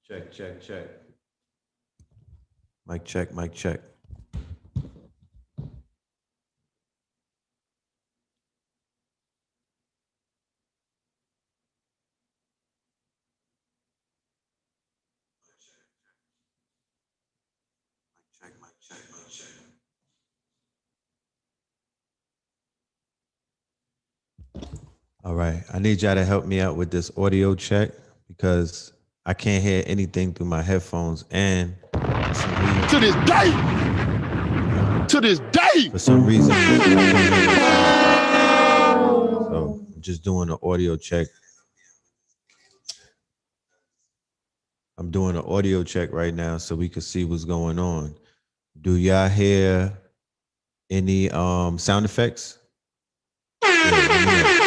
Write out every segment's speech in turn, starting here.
Check, check, check. Mic check, mic check. Check, mic check, mic check. All right. I need y'all to help me out with this audio check because I can't hear anything through my headphones. And for some reason, To this day, to this day. for some reason, I can't hear the sound. So I'm just doing an audio check. I'm doing an audio check right now so we can see what's going on. Do y'all hear any sound effects? Yeah, let me know.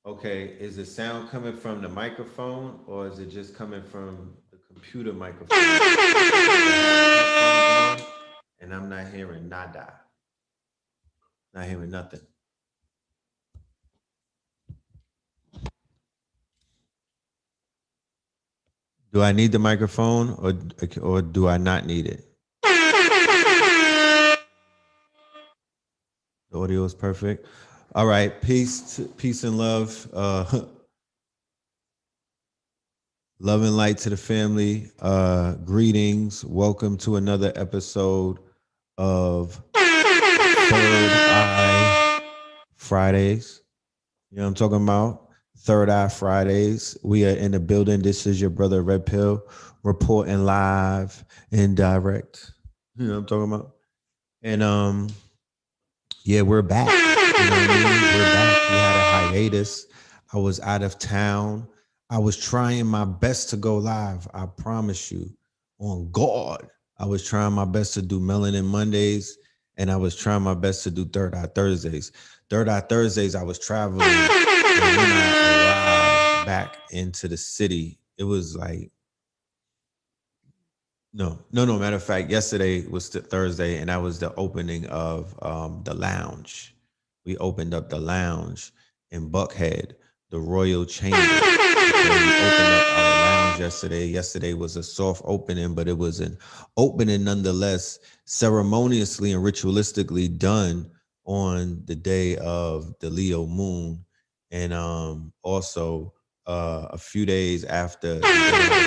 Okay, is the sound coming from the microphone or is it just coming from the computer microphone? And I'm not hearing nada. Not hearing nothing. Do I need the microphone or do I not need it? The audio is perfect. All right, peace and love. Love and light to the family. Greetings. Welcome to another episode of Third Eye Fridays. You know what I'm talking about? Third Eye Fridays. We are in the building. This is your brother Red Pill reporting live and direct. You know what I'm talking about? And yeah, we're back. You know what I mean? We're back. We had a hiatus. I was out of town. I was trying my best to go live. I promise you, on God. I was trying my best to do Melanin Mondays, and I was trying my best to do Third Eye Thursdays. Third Eye Thursdays, I was traveling, and when I arrived back into the city, it was like, no. Matter of fact, yesterday was Thursday, and that was the opening of the lounge. We opened up the lounge in Buckhead, the Royal Chamber. Okay, we opened up our lounge yesterday. Yesterday was a soft opening, but it was an opening nonetheless, ceremoniously and ritualistically done on the day of the Leo moon, and also a few days after the day of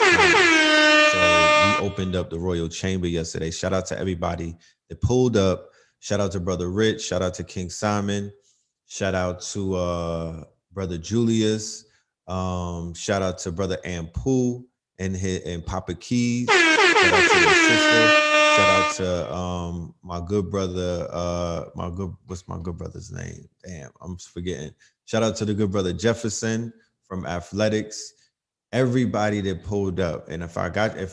so we opened up the Royal Chamber yesterday. Shout out to everybody that pulled up. Shout out to Brother Rich. Shout out to King Simon. Shout out to Brother Julius. Shout out to Brother Ampu and Papa Keys. Shout out to their sister. Shout out to my good brother. What's my good brother's name? Damn, I'm forgetting. Shout out to the good brother Jefferson from Athletics. Everybody that pulled up, and if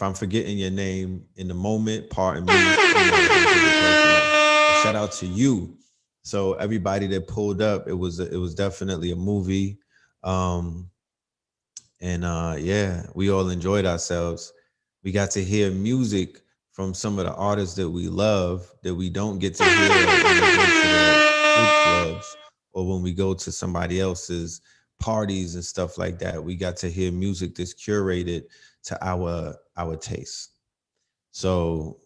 I'm forgetting your name in the moment, pardon me. Shout out to you. So everybody that pulled up, it was definitely a movie, and yeah, we all enjoyed ourselves. We got to hear music from some of the artists that we love that we don't get to hear when we go to the food clubs or when we go to somebody else's parties and stuff like that. We got to hear music that's curated to our taste. So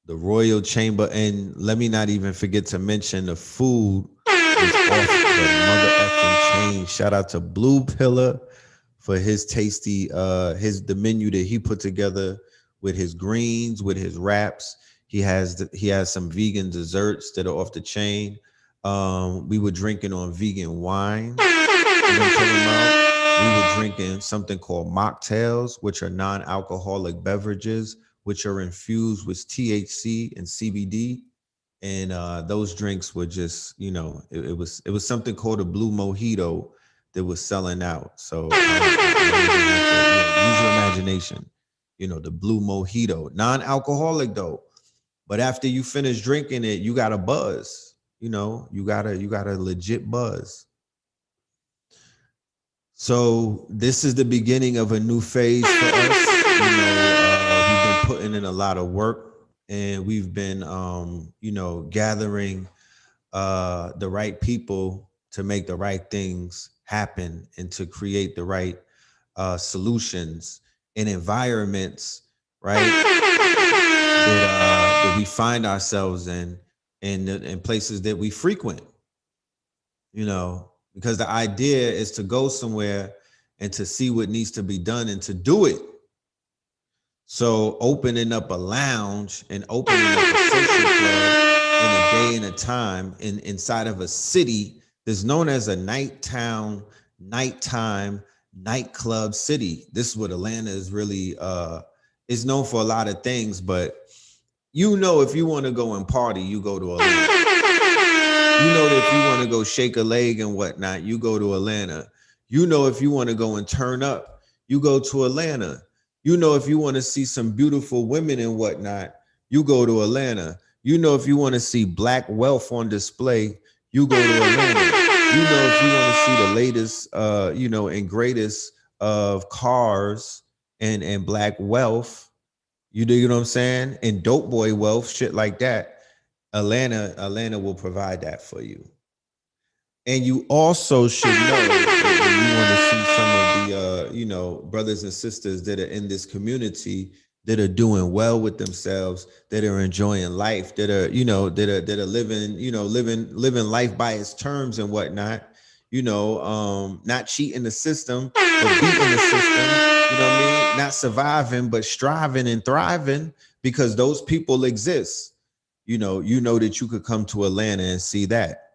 the Royal Chamber, and let me not even forget to mention the food is off the mother effing chain. Shout out to Blue Pillar for his tasty the menu that he put together with his greens, with his wraps. He has some vegan desserts that are off the chain. We were drinking on vegan wine. You know what I'm talking about? We were drinking something called mocktails, which are non-alcoholic beverages, which are infused with THC and CBD. And those drinks were just, it was something called a blue mojito that was selling out. So use your imagination. The blue mojito, non-alcoholic though. But after you finish drinking it, you got a buzz. You got a legit buzz. So this is the beginning of a new phase for us. We've been putting in a lot of work. and we've been, gathering the right people to make the right things happen and to create the right solutions in environments, right? That we find ourselves in places that we frequent, because the idea is to go somewhere and to see what needs to be done and to do it. So opening up a lounge and opening up a social club in a day and a time inside of a city that's known as a nighttime nightclub city. This is what Atlanta is really is known for a lot of things, but if you want to go and party, you go to Atlanta. That if you want to go shake a leg and whatnot, you go to Atlanta. If you want to go and turn up, you go to Atlanta. If you want to see some beautiful women and whatnot, you go to Atlanta. If you want to see black wealth on display, you go to Atlanta. If you want to see the latest, and greatest of cars and black wealth, you know what I'm saying? And dope boy wealth, shit like that. Atlanta will provide that for you. And you also should know that when you want to see some of the brothers and sisters that are in this community that are doing well with themselves, that are enjoying life, that are living life by its terms and whatnot, not cheating the system, but beating the system, not surviving, but striving and thriving, because those people exist. That you could come to Atlanta and see that.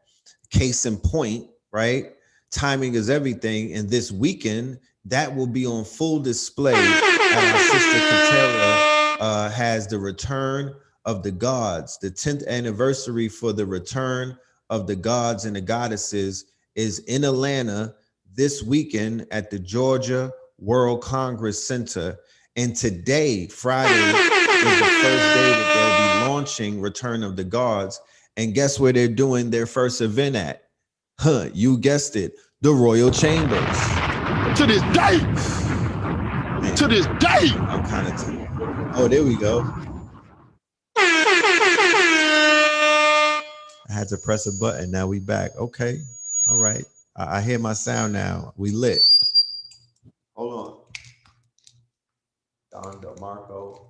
Case in point, right? Timing is everything. And this weekend, that will be on full display at our sister Katera has the Return of the Gods. The 10th anniversary for the Return of the Gods and the Goddesses is in Atlanta this weekend at the Georgia World Congress Center. And today, Friday, is the first day that they'll be launching Return of the Gods. And guess where they're doing their first event at? You guessed it, the Royal Chambers. To this day. Man, to this day. I'm kind of oh, there we go. I had to press a button. Now we back. Okay. All right. I hear my sound now. We lit. Hold on. Don DeMarco.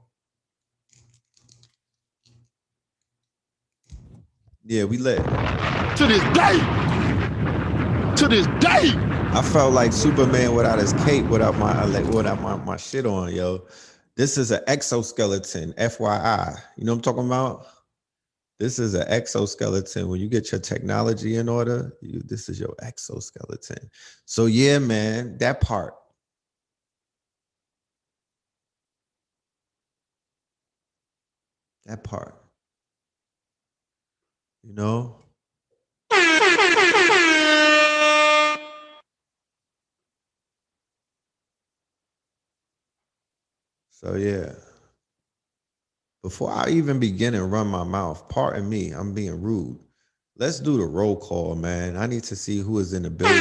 Yeah, we lit. To this day. To this day. I felt like Superman without his cape, without my shit on, yo. This is an exoskeleton, FYI. You know what I'm talking about? This is an exoskeleton. When you get your technology in order, this is your exoskeleton. So yeah, man, that part. That part. So yeah. Before I even begin and run my mouth, pardon me, I'm being rude. Let's do the roll call, man. I need to see who is in the building.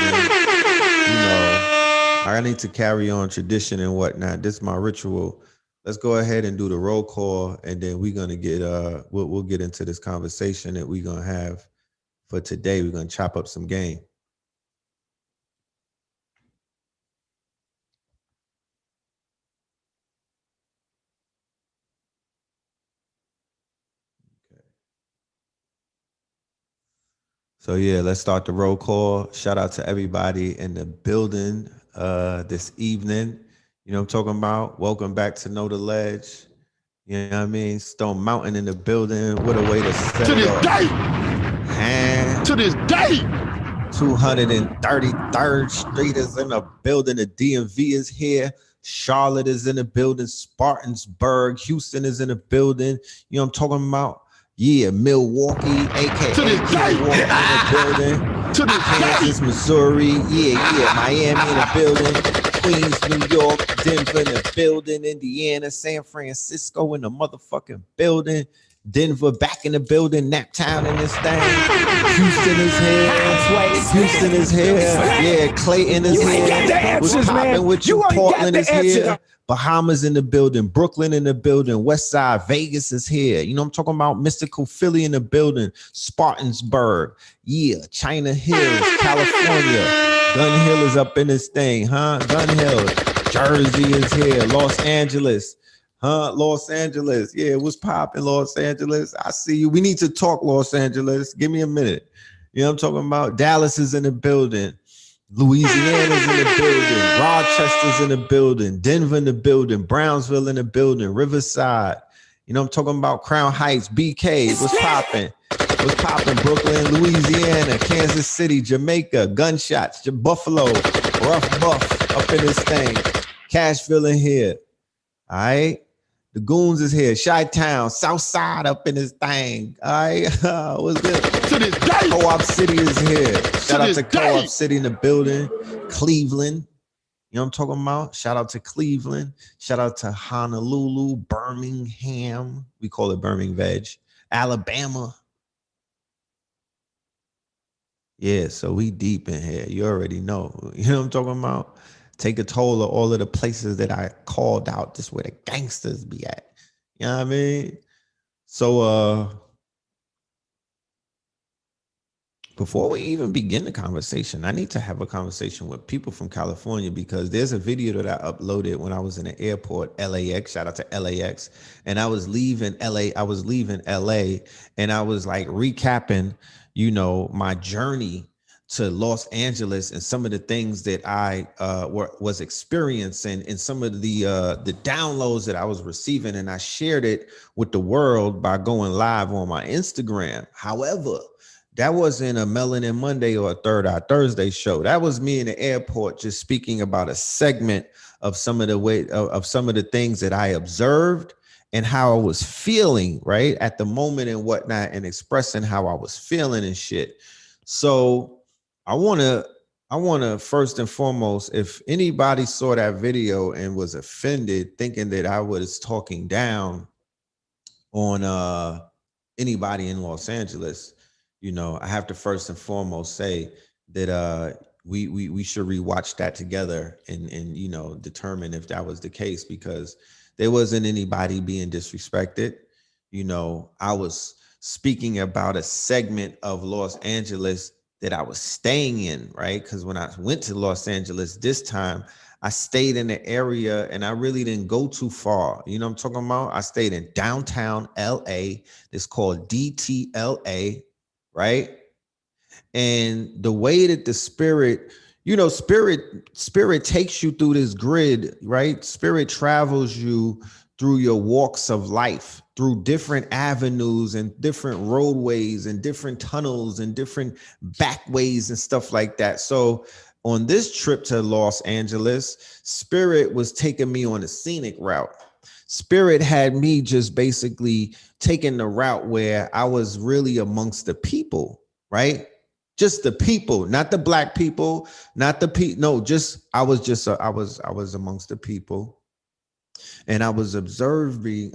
I need to carry on tradition and whatnot. This is my ritual. Let's go ahead and do the roll call, and then we're gonna get we'll get into this conversation that we're gonna have for today. We're gonna chop up some game. Okay. So yeah, let's start the roll call. Shout out to everybody in the building this evening. You know what I'm talking about? Welcome back to Know the Ledge. You know what I mean? Stone Mountain in the building. What a way to set to it this up. day. To this day. 233rd Street is in the building. The DMV is here. Charlotte is in the building. Spartansburg, Houston is in the building. You know what I'm talking about? Yeah, Milwaukee, aka to this day. Milwaukee in the building. To this Kansas, day. Missouri, yeah, Miami in the building. Queens, New York, Denver in the building. Indiana, San Francisco in the motherfucking building. Denver back in the building. Naptown in this thing. Houston is here. Houston is here. Yeah, Clayton is here. What's popping with you? Portland is here. Bahamas in the building. Brooklyn in the building. West Side. Vegas is here. You know I'm talking about? Mystical Philly in the building. Spartansburg. Yeah. China Hills. California. Gun Hill is up in this thing, huh? Gun Hill. Jersey is here. Los Angeles. Huh? Los Angeles. Yeah, what's popping, Los Angeles? I see you. We need to talk, Los Angeles. Give me a minute. You know what I'm talking about? Dallas is in the building. Louisiana's in the building. Rochester's in the building. Denver in the building. Brownsville in the building. Riverside. You know what I'm talking about? Crown Heights, BK. What's popping? What's popping? Brooklyn, Louisiana, Kansas City, Jamaica, Gunshots, Buffalo, Rough Buff up in this thing. Cashville in here. All right. The Goons is here. Chi-Town, South Side up in this thing. All right. What's good? To this day. Co-op City is here. Shout out to Co-op City in the building. Cleveland. You know what I'm talking about? Shout out to Cleveland. Shout out to Honolulu, Birmingham. We call it Birmingham Veg. Alabama. Yeah, so we deep in here. You already know. You know what I'm talking about? Take a toll of all of the places that I called out. This where the gangsters be at. You know what I mean? So before we even begin the conversation, I need to have a conversation with people from California because there's a video that I uploaded when I was in the airport, LAX. Shout out to LAX. And I was leaving LA. I was leaving LA and I was like recapping, you know, my journey to Los Angeles and some of the things that I was experiencing and some of the downloads that I was receiving. And I shared it with the world by going live on my Instagram. However, that wasn't a Melanin Monday or a Third Eye Thursday show. That was me in the airport just speaking about a segment of some of the things that I observed and how I was feeling right at the moment and whatnot, and expressing how I was feeling and shit. So I want to first and foremost, if anybody saw that video and was offended, thinking that I was talking down on anybody in Los Angeles, you know, I have to first and foremost say that we should rewatch that together and you know, determine if that was the case, because there wasn't anybody being disrespected. You know, I was speaking about a segment of Los Angeles that I was staying in, right? Because when I went to Los Angeles this time, I stayed in the area and I really didn't go too far. You know what I'm talking about? I stayed in downtown LA. It's called DTLA, right? And the way that the spirit, you know, spirit takes you through this grid, right? Spirit travels you through your walks of life, through different avenues and different roadways and different tunnels and different backways and stuff like that. So on this trip to Los Angeles, Spirit was taking me on a scenic route. Spirit had me just basically taking the route where I was really amongst the people, right? Just the people, not the black people, not the people. No, I was amongst the people. And I was observing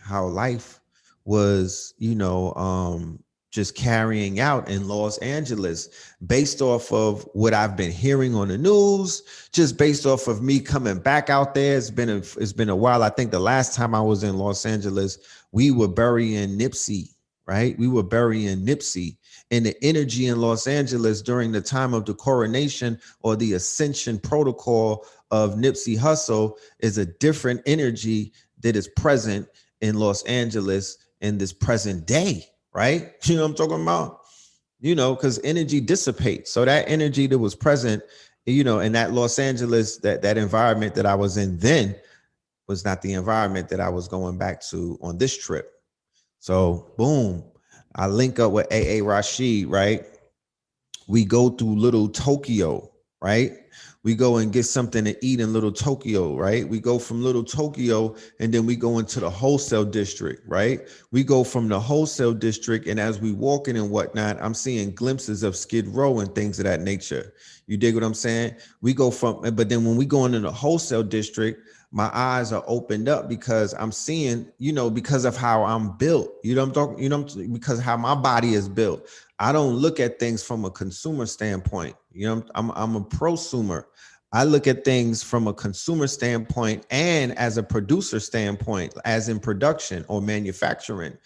how life was, you know, just carrying out in Los Angeles based off of what I've been hearing on the news, just based off of me coming back out there. It's been a while. I think the last time I was in Los Angeles, we were burying Nipsey, right? We were burying Nipsey. And the energy in Los Angeles during the time of the coronation or the ascension protocol of Nipsey Hussle is a different energy that is present in Los Angeles in this present day, right? You know what I'm talking about? You know, because energy dissipates. So that energy that was present, you know, in that Los Angeles, that environment that I was in then was not the environment that I was going back to on this trip. So boom, I link up with A.A. Rashid, right? We go through Little Tokyo, right? We go and get something to eat in Little Tokyo, right? We go from Little Tokyo and then we go into the wholesale district, right? We go from the wholesale district, and as we walking and whatnot, I'm seeing glimpses of Skid Row and things of that nature. You dig what I'm saying? We go from, but then when we go into the wholesale district, my eyes are opened up because I'm seeing, because of how I'm built. You know what I'm talking, because how my body is built. I don't look at things from a consumer standpoint. I'm a prosumer. I look at things from a consumer standpoint and as a producer standpoint, as in production or manufacturing.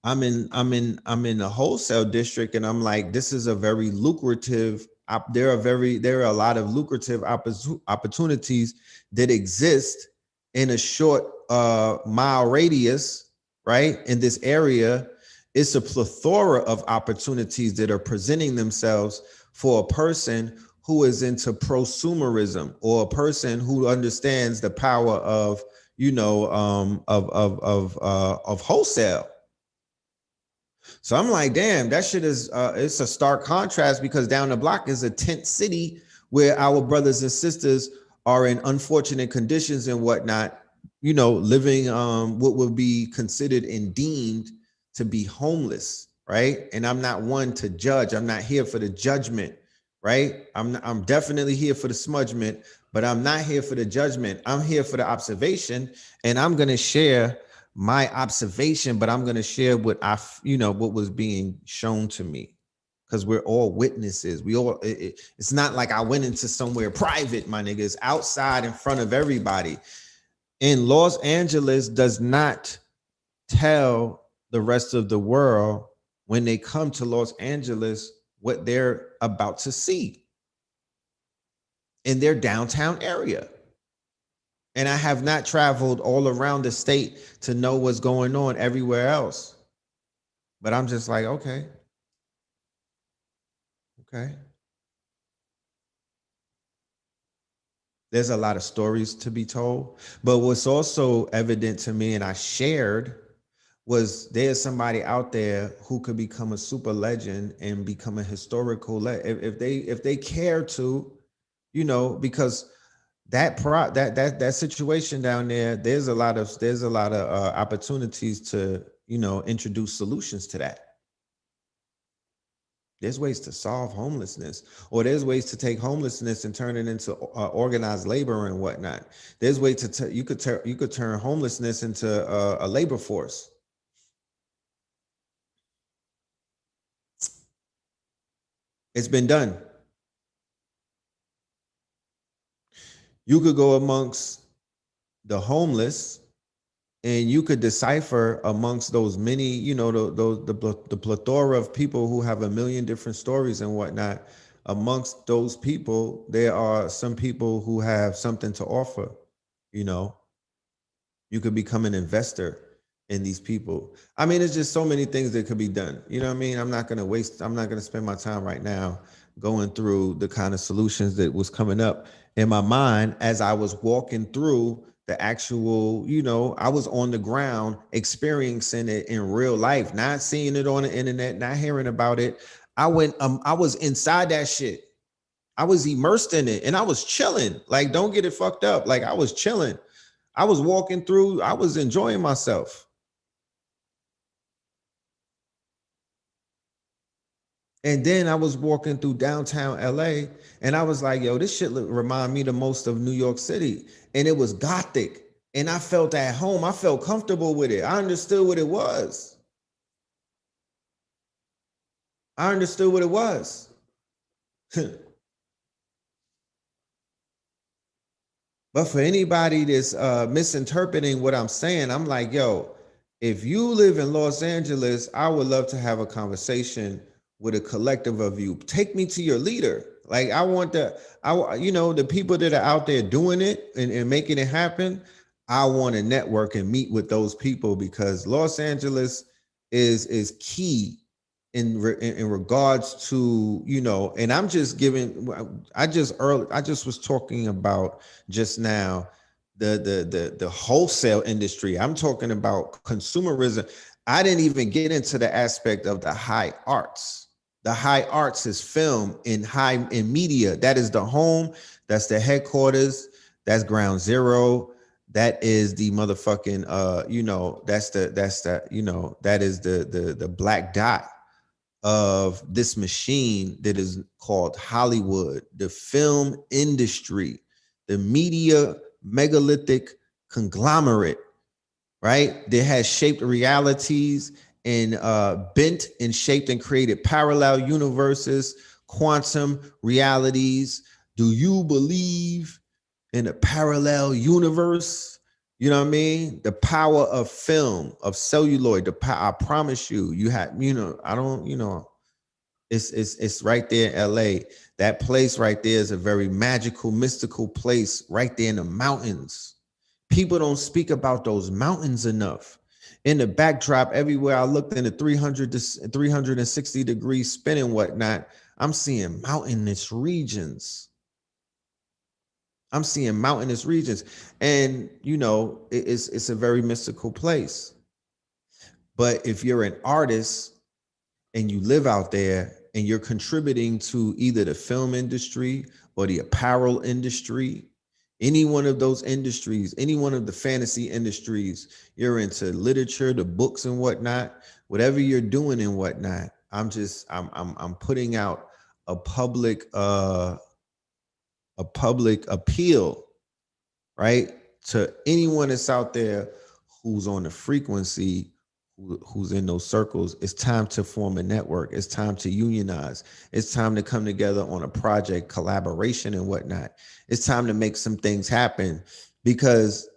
I'm in the wholesale district, and I'm like, this is a very lucrative. There are a lot of lucrative opportunities that exist in a short mile radius, right? In this area, it's a plethora of opportunities that are presenting themselves for a person who is into prosumerism, or a person who understands the power of of wholesale. So I'm like, damn, that shit is it's a stark contrast, because down the block is a tent city where our brothers and sisters are in unfortunate conditions and whatnot, living what would be considered and deemed to be homeless, right? And I'm not one to judge. I'm not here for the judgment, right? I'm definitely here for the smudgement, but I'm not here for the judgment. I'm here for the observation, and I'm gonna share my observation, but I'm going to share what was being shown to me, because we're all witnesses. It's not like I went into somewhere private, my nigga. It's outside in front of everybody. And Los Angeles does not tell the rest of the world when they come to Los Angeles what they're about to see in their downtown area. And I have not traveled all around the state to know what's going on everywhere else. But I'm just like, okay. There's a lot of stories to be told. But what's also evident to me, and I shared, was there's somebody out there who could become a super legend and become a historical if they care to, because that situation down there, there's a lot of opportunities to introduce solutions to that. There's ways to solve homelessness, or there's ways to take homelessness and turn it into organized labor and whatnot. There's ways to you could turn homelessness into a labor force. It's been done. You could go amongst the homeless, and you could decipher amongst those many, the plethora of people who have a million different stories and whatnot. Amongst those people, there are some people who have something to offer. You could become an investor in these people. I mean, it's just so many things that could be done. You know what I mean? I'm not going to spend my time right now going through the kind of solutions that was coming up in my mind as I was walking through the actual, I was on the ground experiencing it in real life, not seeing it on the internet, not hearing about it. I was inside that shit. I was immersed in it, and I was chilling. Like, don't get it fucked up. Like, I was chilling. I was walking through, I was enjoying myself. And then I was walking through downtown LA, and I was like, yo, this shit remind me the most of New York City. And it was gothic. And I felt at home. I felt comfortable with it. I understood what it was. But for anybody that's misinterpreting what I'm saying, I'm like, yo, if you live in Los Angeles, I would love to have a conversation with a collective of you. Take me to your leader. Like, I want the people that are out there doing it and making it happen. I want to network and meet with those people, because Los Angeles is key in regards to, and I'm just giving, I just was talking about just now the wholesale industry. I'm talking about consumerism. I didn't even get into the aspect of the high arts. The high arts is film in media. That is the home. That's the headquarters. That's ground zero. That is the motherfucking that is the black dot of this machine that is called Hollywood, the film industry, the media megalithic conglomerate, right? That has shaped realities and bent and shaped and created parallel universes, quantum realities. Do you believe in a parallel universe? You know what I mean? The power of film, of celluloid. I promise you, you have. I don't. It's right there in L.A. That place right there is a very magical, mystical place right there in the mountains. People don't speak about those mountains enough. In the backdrop, everywhere I looked in the 360 degree spin and whatnot, I'm seeing mountainous regions. I'm seeing mountainous regions. And, it's a very mystical place. But if you're an artist and you live out there and you're contributing to either the film industry or the apparel industry, any one of those industries, any one of the fantasy industries, you're into literature, the books and whatnot, whatever you're doing and whatnot, I'm putting out a public appeal, right? To anyone that's out there who's on the frequency, who's in those circles. It's time to form a network. It's time to unionize. It's time to come together on a project, collaboration and whatnot. It's time to make some things happen because,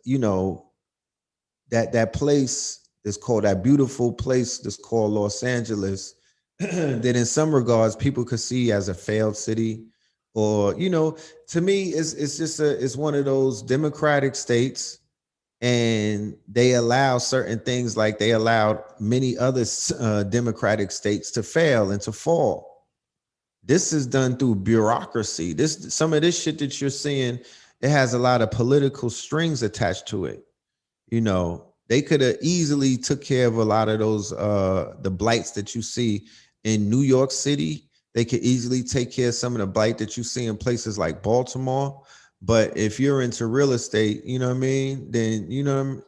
that place is called, that beautiful place that's called Los Angeles, that in some regards people could see as a failed city, or, to me, it's one of those democratic states, and they allow certain things, like they allowed many other democratic states to fail and to fall. This is done through bureaucracy. Some of this shit that you're seeing, it has a lot of political strings attached to it. They could have easily took care of a lot of those the blights that you see in New York City. They could easily take care of some of the blight that you see in places like Baltimore. But if you're into real estate, you know what I mean, then you know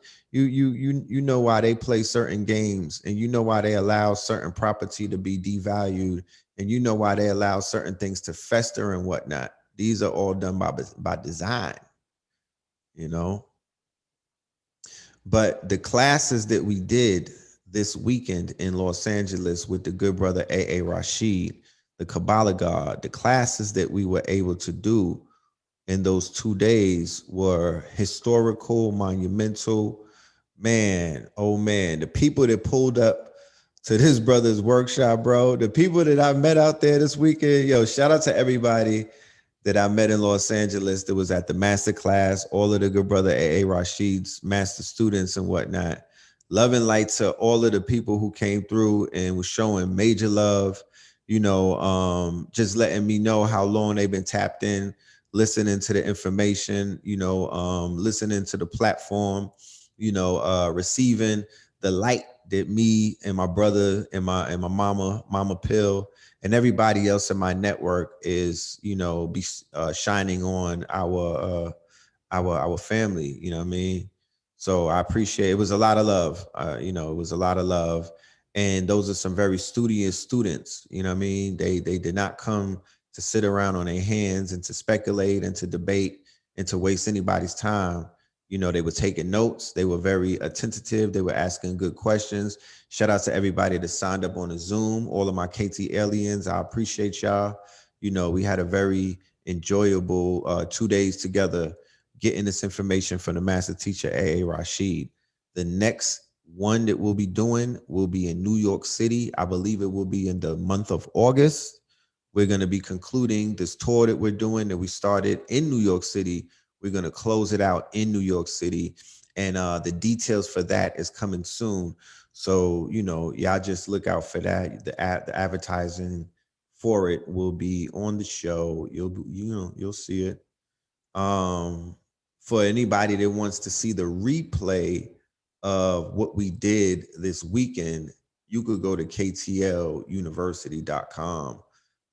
why they play certain games, and you know why they allow certain property to be devalued, and you know why they allow certain things to fester and whatnot. These are all done by design, you know. But the classes that we did this weekend in Los Angeles with the good brother A.A. Rashid, the Kabbalah God, the classes that we were able to do in those 2 days were historical, monumental. Man, oh man, the people that pulled up to this brother's workshop, bro, the people that I met out there this weekend, yo, shout out to everybody that I met in Los Angeles that was at the master class, all of the good brother A.A. Rashid's master students and whatnot. Love and light to all of the people who came through and was showing major love, just letting me know how long they've been tapped in, listening to the information, listening to the platform, receiving the light that me and my brother and my mama Pill and everybody else in my network is, shining on our family. You know what I mean? So I appreciate it. Was a lot of love. It was a lot of love. And those are some very studious students. You know what I mean? They did not come to sit around on their hands and to speculate and to debate and to waste anybody's time. They were taking notes. They were very attentive. They were asking good questions. Shout out to everybody that signed up on the Zoom, all of my KT aliens. I appreciate y'all. We had a very enjoyable 2 days together getting this information from the master teacher, A.A. Rashid. The next one that we'll be doing will be in New York City. I believe it will be in the month of August. We're going to be concluding this tour that we're doing that we started in New York City. We're going to close it out in New York City. And the details for that is coming soon. So, y'all just look out for that. The advertising for it will be on the show. You'll see it. For anybody that wants to see the replay of what we did this weekend, you could go to ktluniversity.com.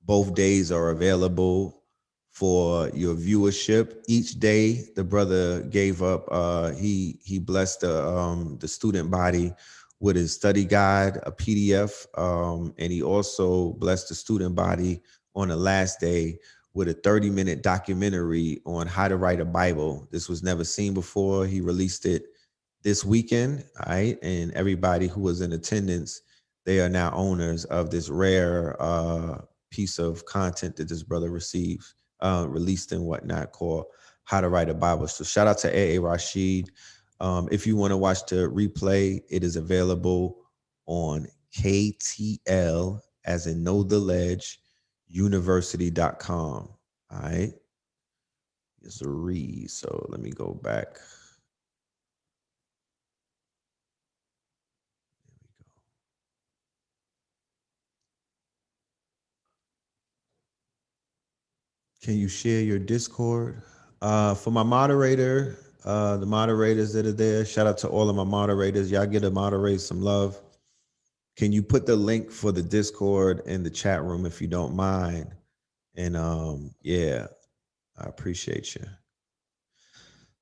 Both days are available for your viewership. Each day, the brother gave up. He blessed the student body with his study guide, a PDF, and he also blessed the student body on the last day with a 30-minute documentary on how to write a Bible. This was never seen before. He released it this weekend, all right? And everybody who was in attendance, they are now owners of this rare piece of content that this brother receives, released and whatnot, called How to Write a Bible. So shout out to A.A. Rashid. If you want to watch the replay, it is available on KTL, as in Know the Ledge, university.com. All right. It's a read. So let me go back. Can you share your Discord? For my moderator, the moderators that are there, shout out to all of my moderators. Y'all get to moderate some love. Can you put the link for the Discord in the chat room if you don't mind? And yeah, I appreciate you.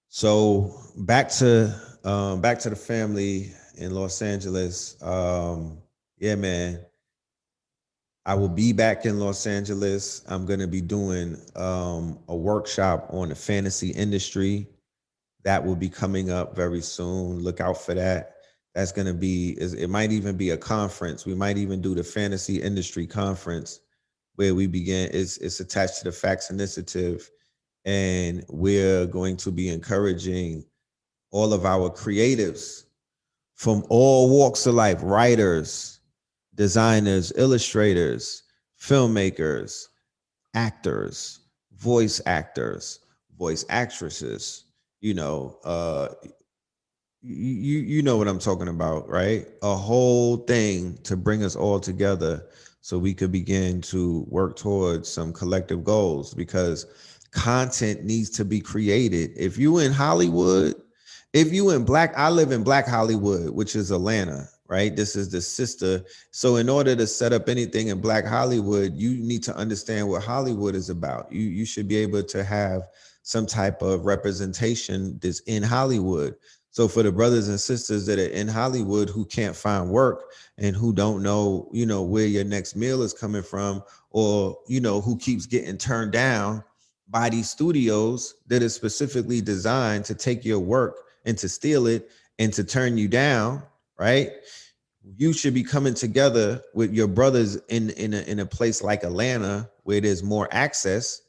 So back to the family in Los Angeles. Yeah, man. I will be back in Los Angeles. I'm going to be doing a workshop on the fantasy industry. That will be coming up very soon. Look out for that. That's going to be, it might even be a conference. We might even do the fantasy industry conference where we begin. It's attached to the Facts Initiative. And we're going to be encouraging all of our creatives from all walks of life, writers, designers, illustrators, filmmakers, actors, voice actresses, you know, you know what I'm talking about, right? A whole thing to bring us all together so we could begin to work towards some collective goals, because content needs to be created. If you in Hollywood, if you in I live in Black Hollywood, which is Atlanta, right? This is the sister. So in order to set up anything in Black Hollywood, you need to understand what Hollywood is about. You should be able to have some type of representation that's in Hollywood. So for the brothers and sisters that are in Hollywood who can't find work and who don't know, you know, where your next meal is coming from, or, you know, who keeps getting turned down by these studios that is specifically designed to take your work and to steal it and to turn you down, right? You should be coming together with your brothers in a place like Atlanta where there's more access.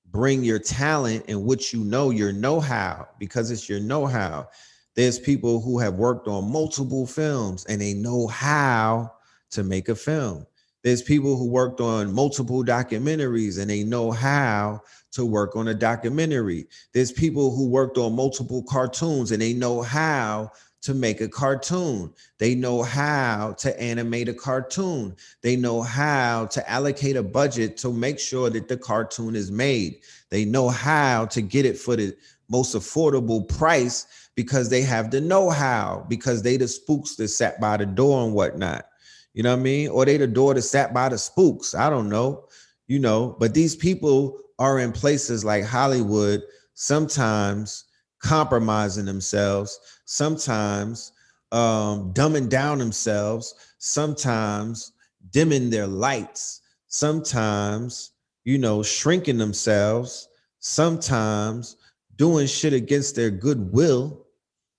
Bring your talent and what you know, your know-how, because it's your know-how. There's people who have worked on multiple films and they know how to make a film. There's people who worked on multiple documentaries and they know how to work on a documentary. There's people who worked on multiple cartoons and they know how to make a cartoon. They know how to animate a cartoon. They know how to allocate a budget to make sure that the cartoon is made. They know how to get it for the most affordable price because they have the know-how, because they the spooks that sat by the door and whatnot. You know what I mean? Or they the door that sat by the spooks. I don't know, you know, but these people are in places like Hollywood, sometimes compromising themselves, sometimes dumbing down themselves, sometimes dimming their lights, sometimes, you know, shrinking themselves, sometimes doing shit against their goodwill,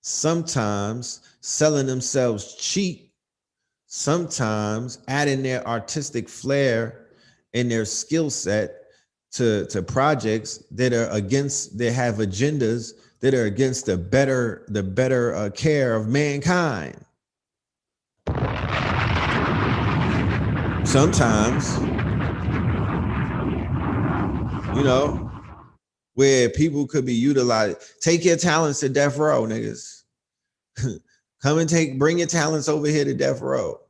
sometimes selling themselves cheap, sometimes adding their artistic flair and their skill set to projects that are against, that have agendas that are against the better care of mankind. Sometimes, you know, where people could be utilized. Take your talents to death row, niggas. Come and bring your talents over here to death row.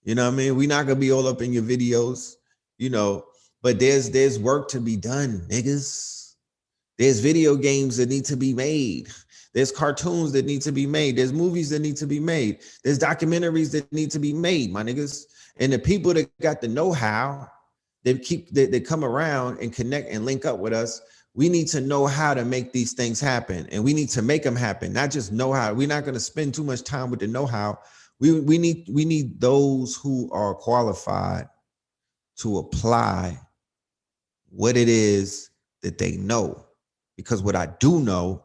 You know what I mean? We're not gonna be all up in your videos, you know, but there's work to be done, niggas. There's video games that need to be made. There's cartoons that need to be made. There's movies that need to be made. There's documentaries that need to be made, my niggas. And the people that got the know-how, they come around and connect and link up with us. We need to know how to make these things happen, and we need to make them happen, not just know how. We're not going to spend too much time with the know-how. We need those who are qualified to apply what it is that they know. Because what I do know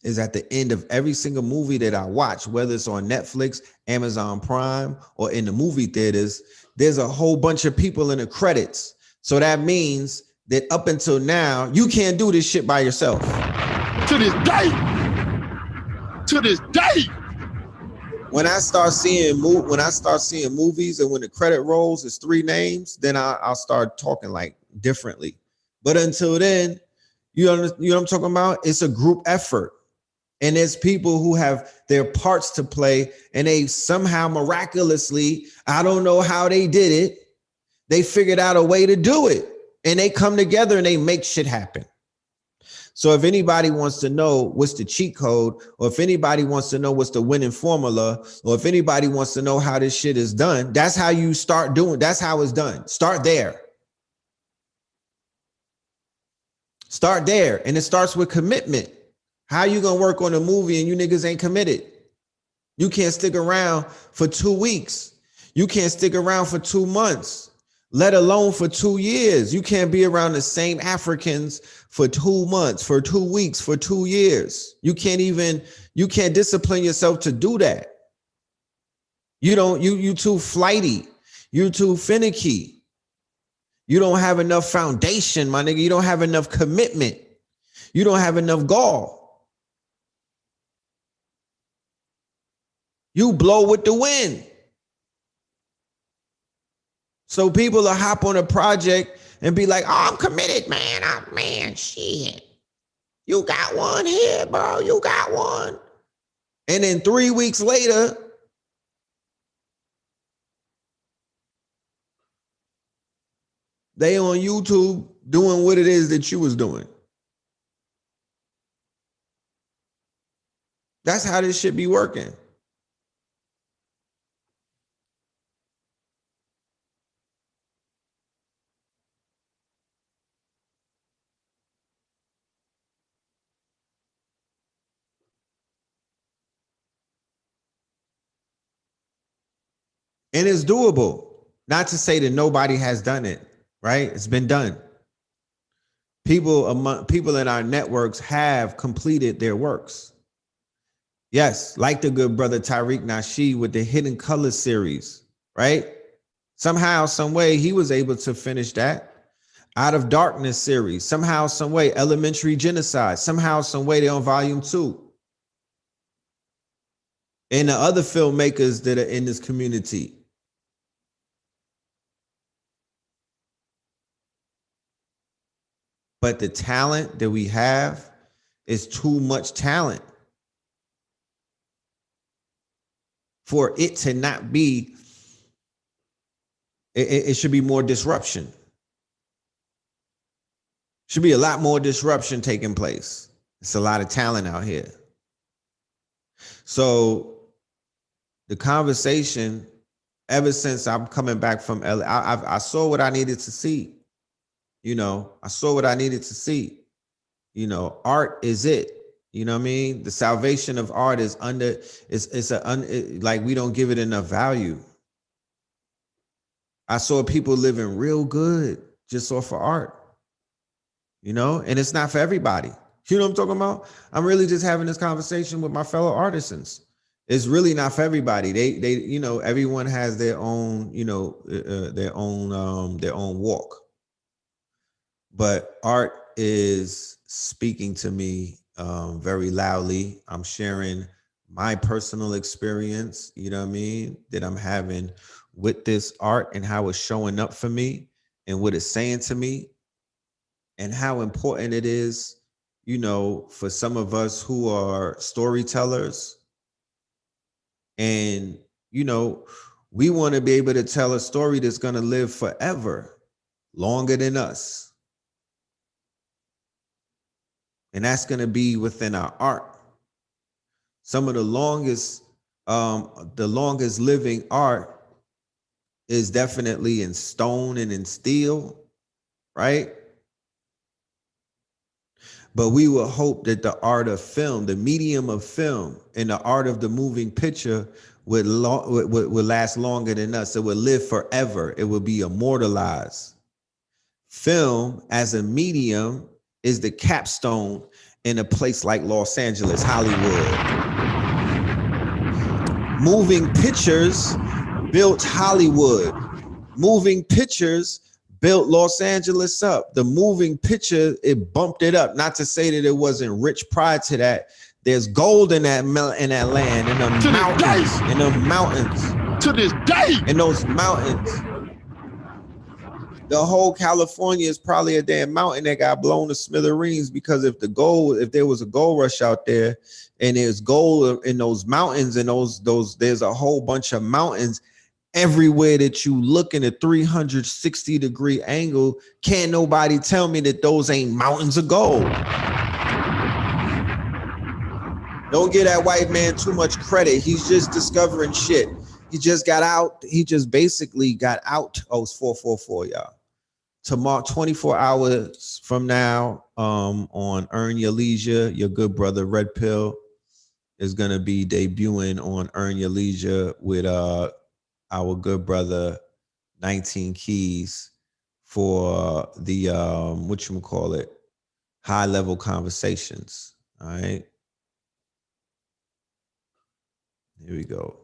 is at the end of every single movie that I watch, whether it's on Netflix, Amazon Prime, or in the movie theaters, there's a whole bunch of people in the credits. So that means that up until now, you can't do this shit by yourself. To this day. To this day. When I start seeing movies and when the credit rolls is 3 names, then I'll start talking like differently. But until then, you know what I'm talking about? It's a group effort. And there's people who have their parts to play, and they somehow miraculously, I don't know how they did it, they figured out a way to do it. And they come together and they make shit happen. So if anybody wants to know what's the cheat code, or if anybody wants to know what's the winning formula, or if anybody wants to know how this shit is done, that's how you start doing. That's how it's done. Start there. Start there. And it starts with commitment. How you gonna work on a movie and you niggas ain't committed? You can't stick around for 2 weeks. You can't stick around for 2 months, let alone for 2 years. You can't be around the same Africans for 2 months, for 2 weeks, for 2 years. You can't discipline yourself to do that. You too flighty. You too finicky. You don't have enough foundation, my nigga. You don't have enough commitment. You don't have enough gall. You blow with the wind. So people will hop on a project and be like, oh, I'm committed, man. Man, shit. You got one here, bro. You got one. And then 3 weeks later, they on YouTube doing what it is that you was doing. That's how this shit be working. And it's doable. Not to say that nobody has done it, right? It's been done. People in our networks have completed their works. Yes, like the good brother Tariq Nasheed with the Hidden Colors series, right? Somehow, some way, he was able to finish that. Out of Darkness series, somehow, some way, Elementary Genocide, somehow, some way, they're on volume 2. And the other filmmakers that are in this community. But the talent that we have is too much talent for it to not be. It should be more disruption. Should be a lot more disruption taking place. It's a lot of talent out here. So the conversation, ever since I'm coming back from LA, I saw what I needed to see. I saw what I needed to see. Art is it. You know what I mean? The salvation of art is like we don't give it enough value. I saw people living real good just off of art. And it's not for everybody. You know what I'm talking about? I'm really just having this conversation with my fellow artisans. It's really not for everybody. They everyone has their own, their own walk. But art is speaking to me very loudly. I'm sharing my personal experience, you know what I mean, that I'm having with this art and how it's showing up for me and what it's saying to me and how important it is, for some of us who are storytellers. And, we want to be able to tell a story that's going to live forever, longer than us. And that's going to be within our art. Some of the longest living art is definitely in stone and in steel, right? But we will hope that the art of film, the medium of film, and the art of the moving picture would last longer than us. It would live forever. It would be immortalized Film as a medium is the capstone in a place like Los Angeles, Hollywood. Moving pictures built Hollywood. Moving pictures built Los Angeles up. The moving picture, it bumped it up. Not to say that it wasn't rich prior to that. There's gold in that land, in the mountains, in the mountains. To this day. In those mountains. The whole California is probably a damn mountain that got blown to smithereens, because if there was a gold rush out there and there's gold in those mountains, and there's a whole bunch of mountains everywhere that you look in a 360-degree angle, can't nobody tell me that those ain't mountains of gold. Don't give that white man too much credit. He's just discovering shit. He just got out. He just basically got out. Oh, it's 444, y'all. Tomorrow, 24 hours from now, on Earn Your Leisure, your good brother Red Pill is gonna be debuting on Earn Your Leisure with our good brother 19 Keys for the whatchamacallit, high level conversations. All right. Here we go.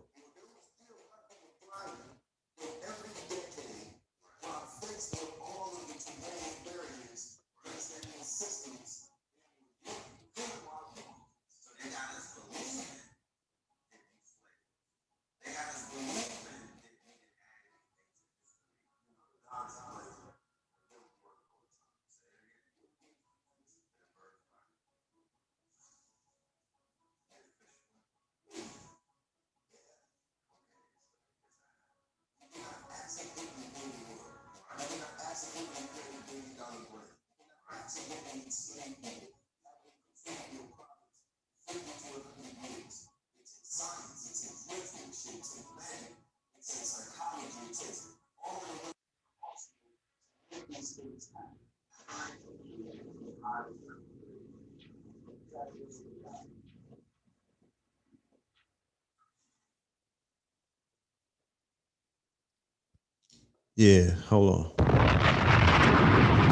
Yeah, hold on.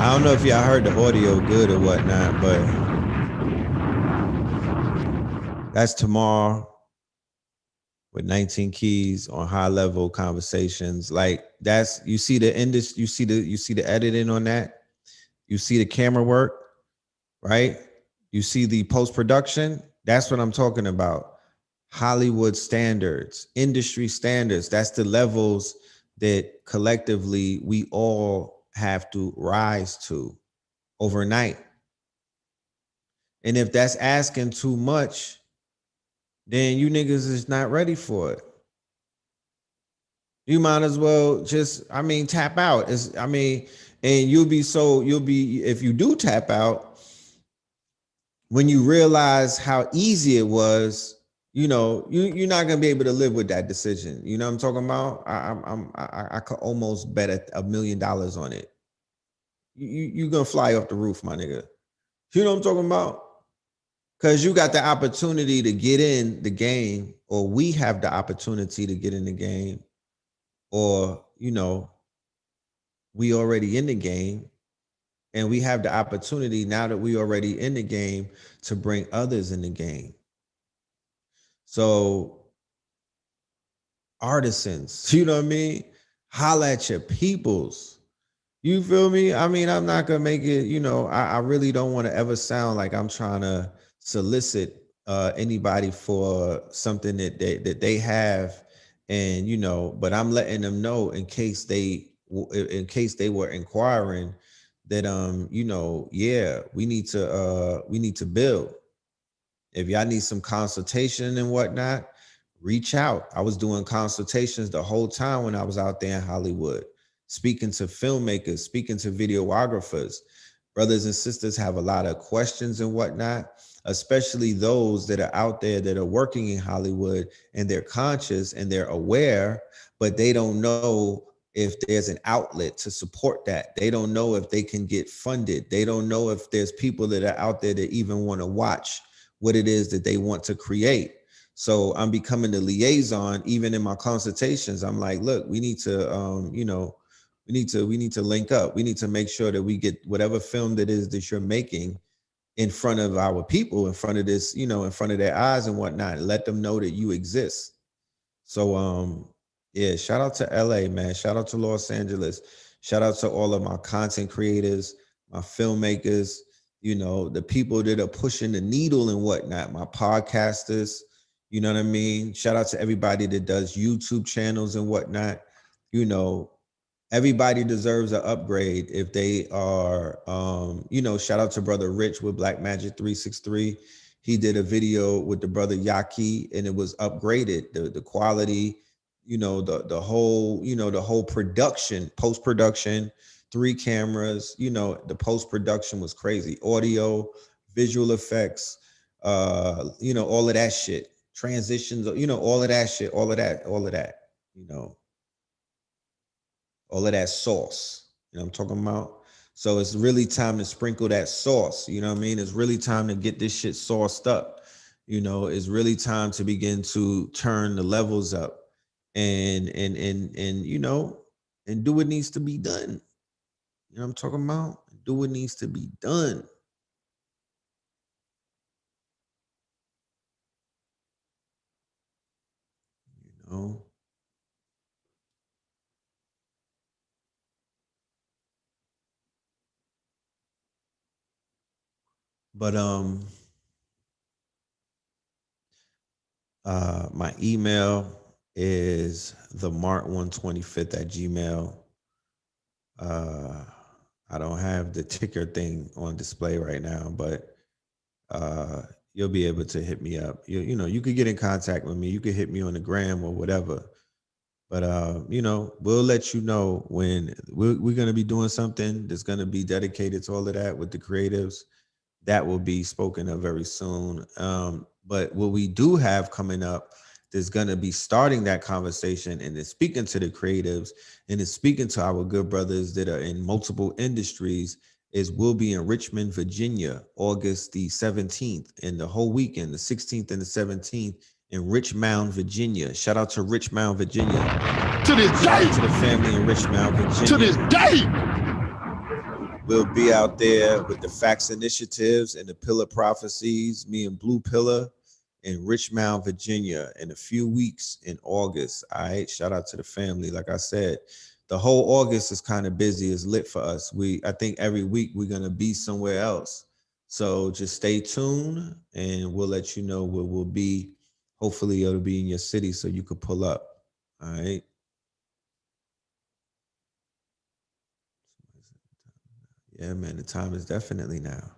I don't know if y'all heard the audio good or whatnot, but that's tomorrow with 19 Keys on high level conversations. Like, that's, you see the industry, you see the editing on that, you see the camera work, right? You see the post-production. That's what I'm talking about. Hollywood standards, industry standards. That's the levels that collectively we all have to rise to overnight. And if that's asking too much, then you niggas is not ready for it. You might as well just, tap out. And you'll be, if you do tap out, when you realize how easy it was, you're not gonna be able to live with that decision. You know what I'm talking about? I could almost bet $1 million on it. You're gonna fly off the roof, my nigga. You know what I'm talking about? Because you got the opportunity to get in the game, or we have the opportunity to get in the game, or we already in the game, and we have the opportunity now that we already in the game to bring others in the game. So artisans, you know what I mean? Holla at your peoples. You feel me? I'm not gonna make it, I really don't want to ever sound like I'm trying to solicit anybody for something that they have, and but I'm letting them know in case they were inquiring that yeah, we need to build. If y'all need some consultation and whatnot, reach out. I was doing consultations the whole time when I was out there in Hollywood, speaking to filmmakers, speaking to videographers. Brothers and sisters have a lot of questions and whatnot, especially those that are out there that are working in Hollywood, and they're conscious and they're aware, but they don't know if there's an outlet to support that. They don't know if they can get funded. They don't know if there's people that are out there that even want to watch what it is that they want to create. So I'm becoming the liaison. Even in my consultations, I'm like, look, we need to, we need to link up. We need to make sure that we get whatever film that is that you're making in front of our people, in front of this, in front of their eyes and whatnot. Let them know that you exist. So yeah, shout out to LA, man. Shout out to Los Angeles. Shout out to all of my content creators, my filmmakers, the people that are pushing the needle and whatnot, my podcasters, you know what I mean? Shout out to everybody that does YouTube channels and whatnot. You know, everybody deserves an upgrade if they are shout out to brother Rich with Black Magic 363. He did a video with the brother Yaki and it was upgraded, the quality, the whole production, post-production, 3 cameras, the post-production was crazy, audio, visual effects, all of that shit, transitions, all of that shit, all of that, you know all of that sauce. You know what I'm talking about? So it's really time to sprinkle that sauce. You know what I mean? It's really time to get this shit sauced up. It's really time to begin to turn the levels up and do what needs to be done. You know what I'm talking about? Do what needs to be done. You know? But my email is themart125th@gmail. I don't have the ticker thing on display right now, but you'll be able to hit me up. You could get in contact with me. You could hit me on the gram or whatever. But we'll let you know when we're gonna be doing something that's gonna be dedicated to all of that with the creatives. That will be spoken of very soon. But what we do have coming up that's going to be starting that conversation and is speaking to the creatives and is speaking to our good brothers that are in multiple industries is we'll be in Richmond, Virginia, August the 17th, and the whole weekend, the 16th and the 17th in Richmond, Virginia. Shout out to Richmond, Virginia. To this Shout day. out to the family in Richmond, Virginia. To this day. We'll be out there with the Facts Initiatives and the Pillar Prophecies, me and Blue Pillar in Richmond, Virginia in a few weeks in August. All right. Shout out to the family. Like I said, the whole August is kind of busy. It's lit for us. I think every week we're going to be somewhere else. So just stay tuned and we'll let you know where we'll be. Hopefully it'll be in your city so you could pull up. All right. Yeah, man, the time is definitely now.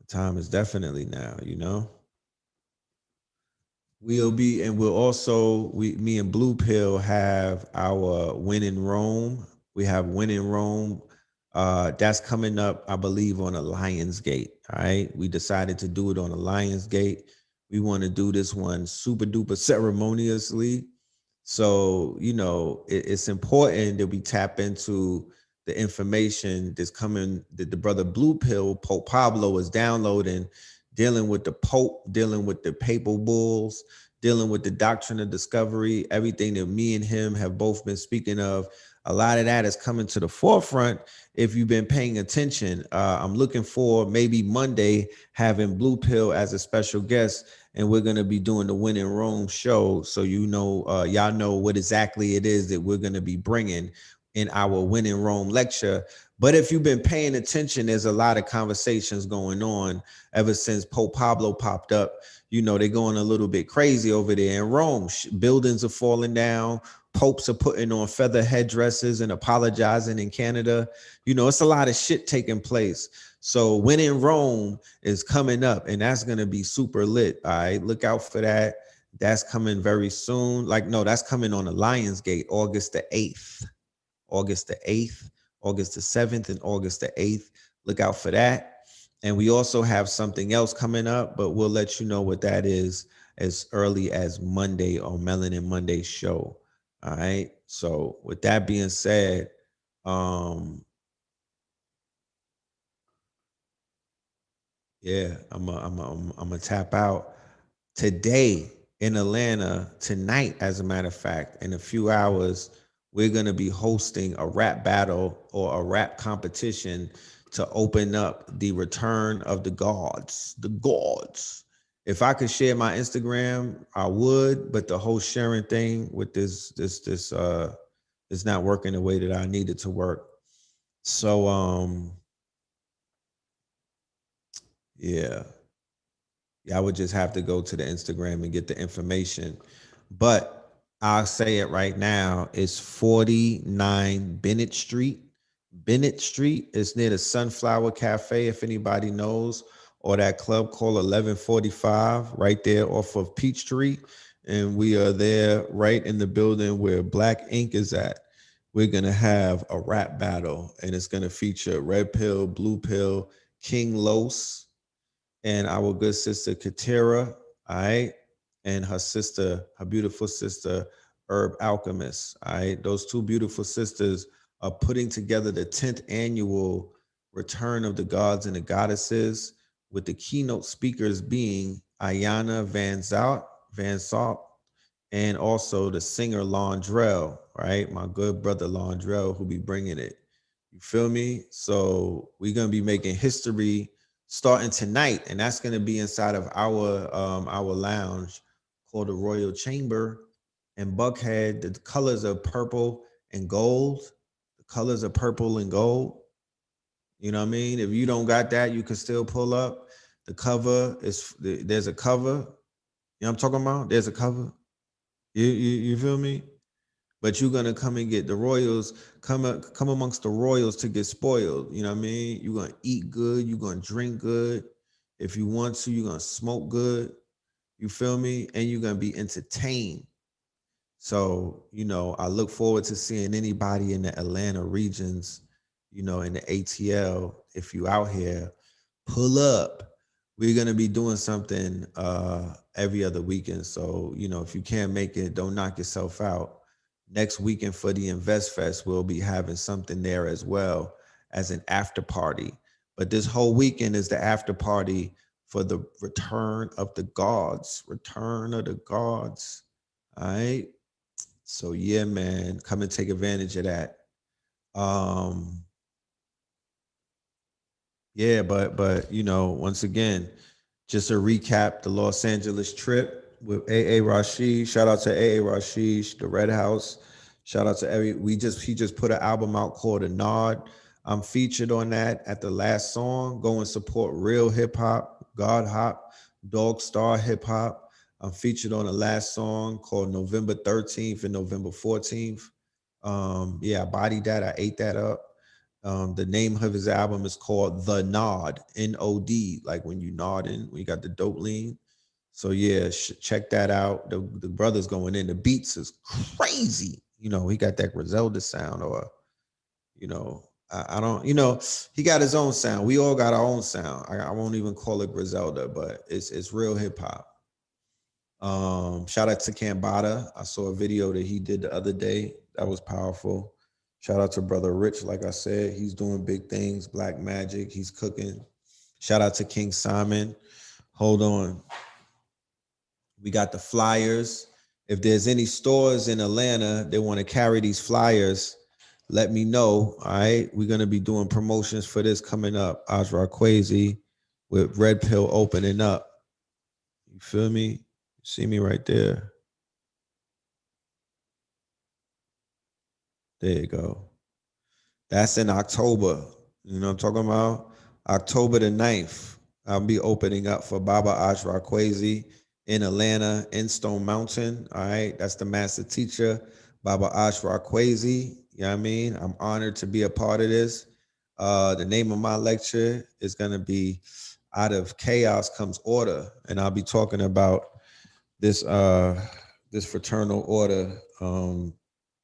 The time is definitely now. Me and Blue Pill have our Win in Rome. We have Win in Rome. That's coming up, I believe, on a Lionsgate. All right. We decided to do it on a Lionsgate. We want to do this one super duper ceremoniously. So, it's important that we tap into the information that's coming that the brother Blue Pill, Pope Pablo, is downloading, dealing with the Pope, dealing with the papal bulls, dealing with the doctrine of discovery, everything that me and him have both been speaking of. A lot of that is coming to the forefront if you've been paying attention. I'm looking for maybe Monday having Blue Pill as a special guest, and we're going to be doing the Win in Rome show. So, y'all know what exactly it is that we're going to be bringing in our Win in Rome lecture. But if you've been paying attention, there's a lot of conversations going on ever since Pope Pablo popped up. They're going a little bit crazy over there in Rome. Buildings are falling down. Popes are putting on feather headdresses and apologizing in Canada. It's a lot of shit taking place. So Win in Rome is coming up, and that's going to be super lit. All right, look out for that. That's coming very soon. That's coming on the Lionsgate, August the 8th. August the 8th, August the 7th, and August the 8th. Look out for that. And we also have something else coming up, but we'll let you know what that is as early as Monday on Melanin Monday show. All right. So with that being said, yeah, I'm gonna tap out today in Atlanta tonight. As a matter of fact, in a few hours, we're going to be hosting a rap battle or a rap competition to open up the return of the gods. The gods. If I could share my Instagram, I would, but the whole sharing thing with this is not working the way that I need it to work. So yeah. Yeah, I would just have to go to the Instagram and get the information. But I'll say it right now. It's 49 Bennett Street. Bennett Street is near the Sunflower Cafe, if anybody knows, or that club called 1145, right there off of Peachtree. And we are there right in the building where Black Ink is at. We're going to have a rap battle, and it's going to feature Red Pill, Blue Pill, King Los, and our good sister Katera, all right, and her sister, her beautiful sister, Herb Alchemist, all right. Those two beautiful sisters are putting together the 10th annual Return of the Gods and the Goddesses, with the keynote speakers being Ayana Van Zalt, and also the singer Londrell, right? My good brother Londrell, who be bringing it. You feel me? So we're gonna be making history starting tonight, and that's gonna be inside of our lounge called the Royal Chamber in Buckhead. The colors are purple and gold. The colors are purple and gold. You know what I mean? If you don't got that, you can still pull up. The cover is there's a cover. You know what I'm talking about? There's a cover. You feel me? But you're gonna come and get the royals, come amongst the royals to get spoiled. You know what I mean? You're gonna eat good, you're gonna drink good. If you want to, you're gonna smoke good. You feel me? And you're gonna be entertained. So, I look forward to seeing anybody in the Atlanta regions, in the ATL. If you out here, pull up. We're gonna be doing something every other weekend. So, if you can't make it, don't knock yourself out. Next weekend for the Invest Fest, we'll be having something there as well as an after party. But this whole weekend is the after party for the return of the gods. Return of the gods. All right. So yeah, man, come and take advantage of that. Um, yeah, but once again, just to recap the Los Angeles trip with AA Rashid. Shout out to AA Rashid, the Red House. Shout out to he just put an album out called A Nod. I'm featured on that at the last song. Go and support real hip hop, God Hop, Dog Star Hip Hop. I'm featured on the last song called November 13th and November 14th. Yeah, I bodied that. I ate that up. The name of his album is called The Nod, Nod, like when you nodding, when you got the dope lean. So yeah, check that out. The brother's going in. The beats is crazy. He got that Griselda sound, or I don't. He got his own sound. We all got our own sound. I won't even call it Griselda, but it's real hip hop. Shout out to Cambada. I saw a video that he did the other day. That was powerful. Shout out to Brother Rich. Like I said, he's doing big things. Black Magic, he's cooking. Shout out to King Simon. Hold on. We got the flyers. If there's any stores in Atlanta that want to carry these flyers, let me know. All right. We're going to be doing promotions for this coming up. Azra Quasi with Red Pill opening up. You feel me? You see me right there. There you go. That's in October. You know what I'm talking about? October the 9th. I'll be opening up for Baba Ashra Kwesi in Atlanta, in Stone Mountain. All right. That's the master teacher, Baba Ashra Kwesi. You know what I mean? I'm honored to be a part of this. The name of my lecture is going to be Out of Chaos Comes Order. And I'll be talking about this this fraternal order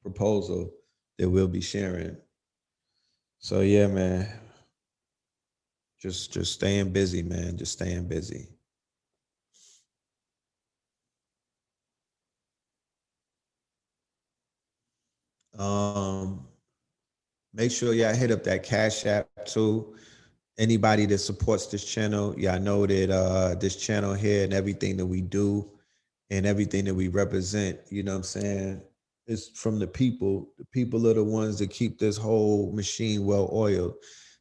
proposal that we'll be sharing. So yeah, man. Just staying busy, man. Just staying busy. Um, Make sure y'all hit up that Cash App too. Anybody that supports this channel, y'all know that this channel here and everything that we do and everything that we represent, you know what I'm saying, is from the people. The people are the ones that keep this whole machine well oiled.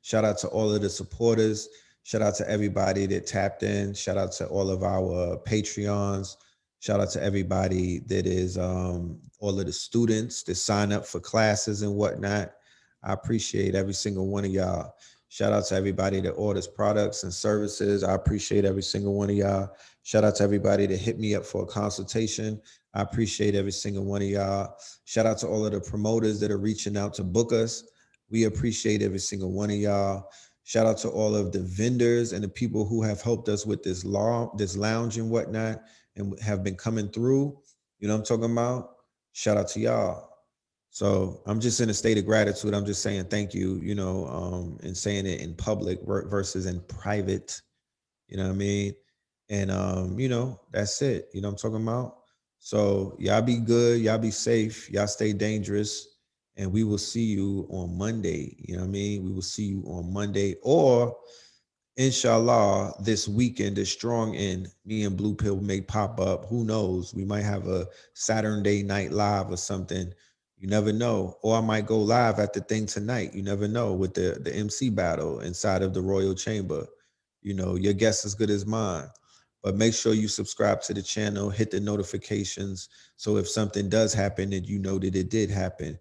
Shout out to all of the supporters. Shout out to everybody that tapped in. Shout out to all of our Patreons. Shout out to everybody that is all of the students that sign up for classes and whatnot. I appreciate every single one of y'all. Shout out to everybody that orders products and services. I appreciate every single one of y'all. Shout out to everybody that hit me up for a consultation. I appreciate every single one of y'all. Shout out to all of the promoters that are reaching out to book us. We appreciate every single one of y'all. Shout out to all of the vendors and the people who have helped us with this lounge and whatnot, and have been coming through. You know what I'm talking about? Shout out to y'all. So I'm just in a state of gratitude. I'm just saying thank you, and saying it in public versus in private. You know what I mean? And that's it. You know what I'm talking about? So y'all be good, y'all be safe, y'all stay dangerous, and we will see you on Monday. You know what I mean? We will see you on Monday, or inshallah, this weekend, this strong end, me and Blue Pill may pop up. Who knows? We might have a Saturday night live or something. You never know. Or I might go live at the thing tonight. You never know, with the MC battle inside of the Royal Chamber. Your guess is good as mine. But make sure you subscribe to the channel, hit the notifications. So if something does happen, and you know that it did happen,